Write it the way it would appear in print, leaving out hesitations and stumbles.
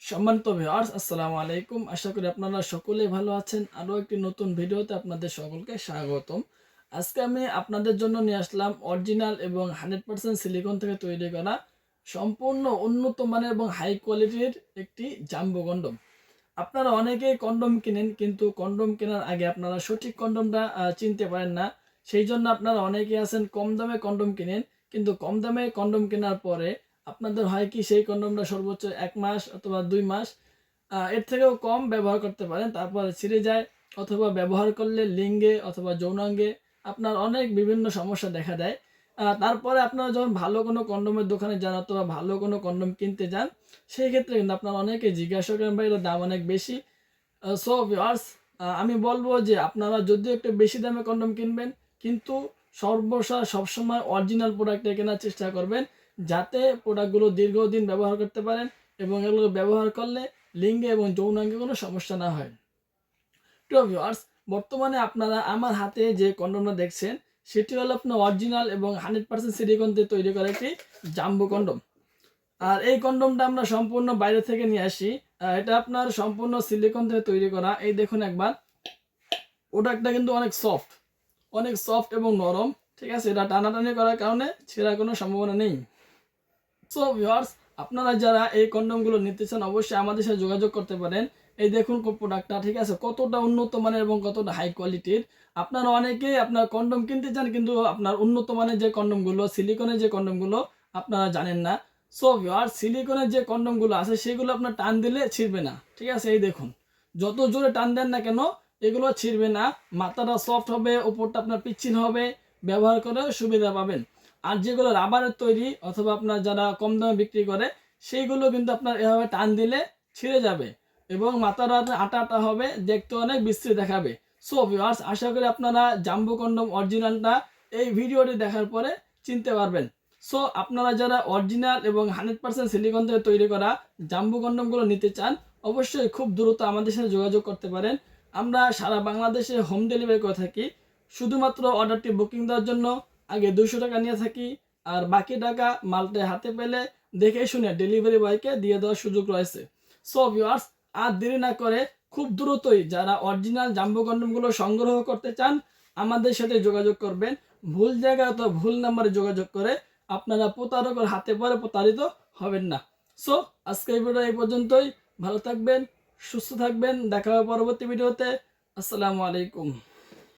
সম্মানিত ভিউয়ার্স, আসসালামু আলাইকুম। আশা করি আপনারা সকলেই ভালো আছেন। আরও একটি নতুন ভিডিওতে আপনাদের সকলকে স্বাগতম। আজকে আমি আপনাদের জন্য নিয়ে আসলাম অরিজিনাল এবং 100% সিলিকন থেকে তৈরি করা সম্পূর্ণ উন্নত মানের এবং হাই কোয়ালিটির একটি জাম্বো কন্ডম। আপনারা অনেকেই কন্ডম কিনেন, কিন্তু কন্ডম কেনার আগে আপনারা সঠিক কন্ডমটা চিনতে পারেন না। সেই জন্য আপনারা অনেকেই আছেন কম দামে কন্ডম কিনেন, কিন্তু কম দামে কন্ডম কেনার পরে আপনাদের হয় কি সেই কন্ডমটা সর্বোচ্চ 1 মাস অথবা 2 মাস এর থেকেও কম ব্যবহার করতে পারেন, তারপরে ছিঁড়ে যায়, অথবা ব্যবহার করলে লিঙ্গে অথবা যৌনাঙ্গে আপনার অনেক বিভিন্ন সমস্যা দেখা দেয়। তারপরে আপনারা যখন ভালো কোনো কন্ডোমের দোকানে যান অথবা ভালো কোনো কন্ডোম কিনতে যান, সেই ক্ষেত্রে কিন্তু আপনারা অনেকে জিজ্ঞাসা করেন ভাই এটার দাম অনেক বেশি। সো ভিউয়ার্স, আমি বলবো যে আপনারা যদিও একটু বেশি দামে কন্ডোম কিনবেন, কিন্তু সবসময় অরিজিনাল প্রোডাক্টটা কেনার চেষ্টা করবেন, যাতে প্রোডাক্টগুলো দীর্ঘদিন ব্যবহার করতে পারেন এবং এগুলো ব্যবহার করলে লিঙ্গে এবং যৌনাঙ্গে কোনো সমস্যা না হয়। প্রিয় ভিউয়ার্স, বর্তমানে আপনারা আমার হাতে যে কন্ডমটা দেখছেন সেটি হলো আপনার অরিজিনাল এবং 100% সিলিকন দিয়ে তৈরি করা একটি জাম্বো কন্ডম। আর এই কন্ডমটা আমরা সম্পূর্ণ বাইরে থেকে নিয়ে আসি। এটা আপনার সম্পূর্ণ সিলিকন থেকে তৈরি করা। এই দেখুন একবার, প্রোডাক্টটা কিন্তু অনেক সফট এবং নরম। ঠিক আছে, এটা টানাটানি করার কারণে ছেঁড়ার কোনো সম্ভাবনা নেই। সো ভিউয়ার্স, আপনারা যারা এই কন্ডমগুলো নিতে চান অবশ্যই আমাদের সাথে যোগাযোগ করতে পারেন। এই দেখুন প্রোডাক্টটা, ঠিক আছে, কতটা উন্নত মানের এবং কতটা হাই কোয়ালিটির। আপনারা অনেকেই আপনার কন্ডম কিনতে চান, কিন্তু আপনার উন্নত মানের যে কন্ডমগুলো, সিলিকনের যে কন্ডমগুলো আপনারা জানেন না। সো ভিউয়ার্স, সিলিকনের যে কন্ডমগুলো আছে সেগুলো আপনার টান দিলে ছিঁড়বে না। ঠিক আছে, এই দেখুন, যত জোরে টান দেন না কেন এগুলো ছিঁড়বে না। মাথাটা সফট হবে, উপরটা আপনার পিচ্ছিল হবে, ব্যবহার করে সুবিধা পাবেন। আর যেগুলো রাবারের তৈরি অথবা আপনার যারা কম দামে বিক্রি করে, সেইগুলো কিন্তু আপনার এভাবে টান দিলে ছিঁড়ে যাবে এবং মাথাটা আটা আটা হবে, দেখতে অনেক বিশ্রী দেখাবে। সো ভিউয়ার্স, আশা করি আপনারা জাম্বো কন্ডম অরিজিনালটা এই ভিডিওটি দেখার পরে চিনতে পারবেন। সো আপনারা যারা অরিজিনাল এবং 100% সিলিকন থেকে তৈরি করা জাম্বো কন্ডমগুলো নিতে চান অবশ্যই খুব দ্রুত আমাদের সাথে যোগাযোগ করতে পারেন। আমরা সারা বাংলাদেশে হোম ডেলিভারি করে থাকি। শুধুমাত্র অর্ডারটি বুকিং দেওয়ার জন্য আগে 200 টাকা নিয়ে থাকি, আর বাকি টাকা মালটা হাতে পেলে দেখে শুনে ডেলিভারি বয়কে দিয়ে দেওয়ার সুযোগ রয়েছে। সো ভিউয়ার্স, আর দেরি না করে খুব দ্রুতই যারা অরিজিনাল জাম্বো কন্ডমগুলো সংগ্রহ করতে চান আমাদের সাথে যোগাযোগ করবেন। ভুল জায়গায় অথবা ভুল নাম্বারে যোগাযোগ করে আপনারা প্রতারকের হাতে পরে প্রতারিত হবেন না। সো আজকে এই ভিডিও এই পর্যন্তই। ভালো থাকবেন, সুস্থ থাকবেন, দেখা হবে পরবর্তী ভিডিওতে। আসসালামু আলাইকুম।